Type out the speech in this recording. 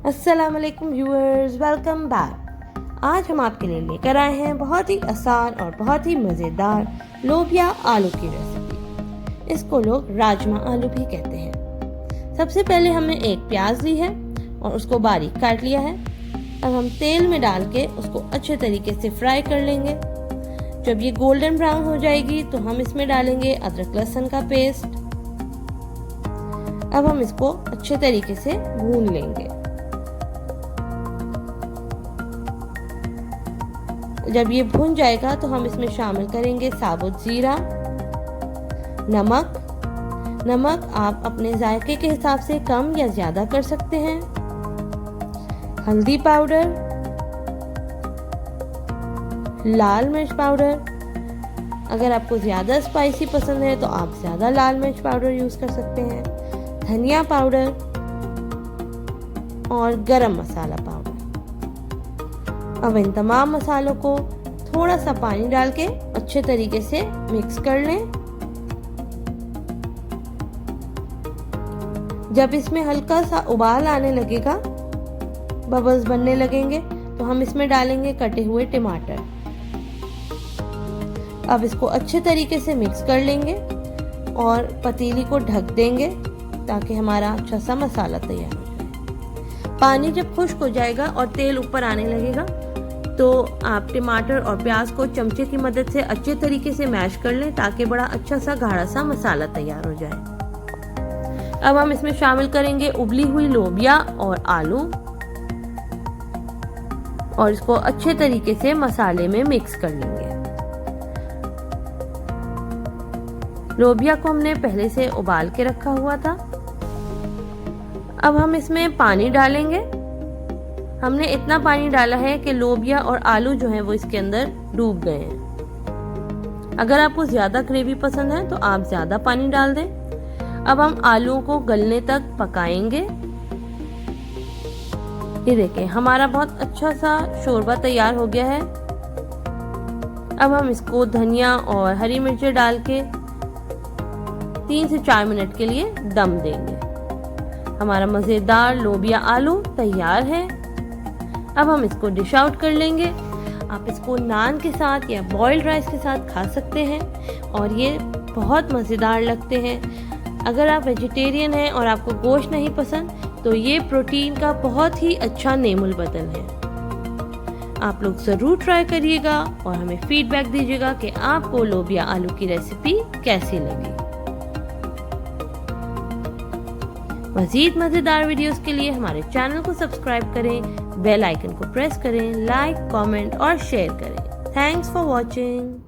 अस्सलाम वालेकुम viewers, welcome back. आज हम आपके लिए लेकर आए हैं बहुत ही आसान और बहुत ही मज़ेदार लोबिया आलू की रेसिपी। इसको लोग राजमा आलू भी कहते हैं। सबसे पहले हमने एक प्याज ली है और उसको बारीक काट लिया है। अब हम तेल में डाल के उसको अच्छे तरीके से फ्राई कर लेंगे। जब ये गोल्डन ब्राउन हो जाएगी तो हम इसमें डालेंगे अदरक लहसुन का पेस्ट। अब हम इसको अच्छे तरीके से भून लेंगे। जब ये भुन जाएगा तो हम इसमें शामिल करेंगे साबुत जीरा, नमक आप अपने जायके के हिसाब से कम या ज्यादा कर सकते हैं, हल्दी पाउडर, लाल मिर्च पाउडर। अगर आपको ज्यादा स्पाइसी पसंद है तो आप ज्यादा लाल मिर्च पाउडर यूज कर सकते हैं, धनिया पाउडर और गरम मसाला पाउडर। अब इन तमाम मसालों को थोड़ा सा पानी डाल के अच्छे तरीके से मिक्स कर लें। जब इसमें हल्का सा उबाल आने लगेगा, बबल्स बनने लगेंगे, तो हम इसमें डालेंगे कटे हुए टमाटर। अब इसको अच्छे तरीके से मिक्स कर लेंगे और पतीली को ढक देंगे ताकि हमारा अच्छा सा मसाला तैयार हो जाए। पानी जब खुश्क हो जाएगा और तेल ऊपर आने लगेगा तो आप टमाटर और प्याज को चमचे की मदद से अच्छे तरीके से मैश कर लें ताकि बड़ा अच्छा सा गाढ़ा सा मसाला तैयार हो जाए। अब हम इसमें शामिल करेंगे उबली हुई लोबिया और आलू और इसको अच्छे तरीके से मसाले में मिक्स कर लेंगे। लोबिया को हमने पहले से उबाल के रखा हुआ था। अब हम इसमें पानी डालेंगे। हमने इतना पानी डाला है कि लोबिया और आलू जो है वो इसके अंदर डूब गए हैं। अगर आपको ज्यादा ग्रेवी पसंद है तो आप ज्यादा पानी डाल दें। अब हम आलू को गलने तक पकाएंगे। ये देखें, हमारा बहुत अच्छा सा शोरबा तैयार हो गया है। अब हम इसको धनिया और हरी मिर्चें डाल के 3 से 4 मिनट के लिए दम देंगे। हमारा मजेदार लोबिया आलू तैयार है। अब हम इसको डिश आउट कर लेंगे। आप इसको नान के साथ या बॉइल्ड राइस के साथ खा सकते हैं और ये बहुत मज़ेदार लगते हैं। अगर आप वेजिटेरियन हैं और आपको गोश्त नहीं पसंद तो ये प्रोटीन का बहुत ही अच्छा नेमुल बदल है। आप लोग ज़रूर ट्राई करिएगा और हमें फीडबैक दीजिएगा कि आपको लोबिया आलू की रेसिपी कैसी लगी। मज़ीद मज़ेदार वीडियोस के लिए हमारे चैनल को सब्सक्राइब करें, बेल आइकन को प्रेस करें, लाइक, कमेंट और शेयर करें। Thanks for watching.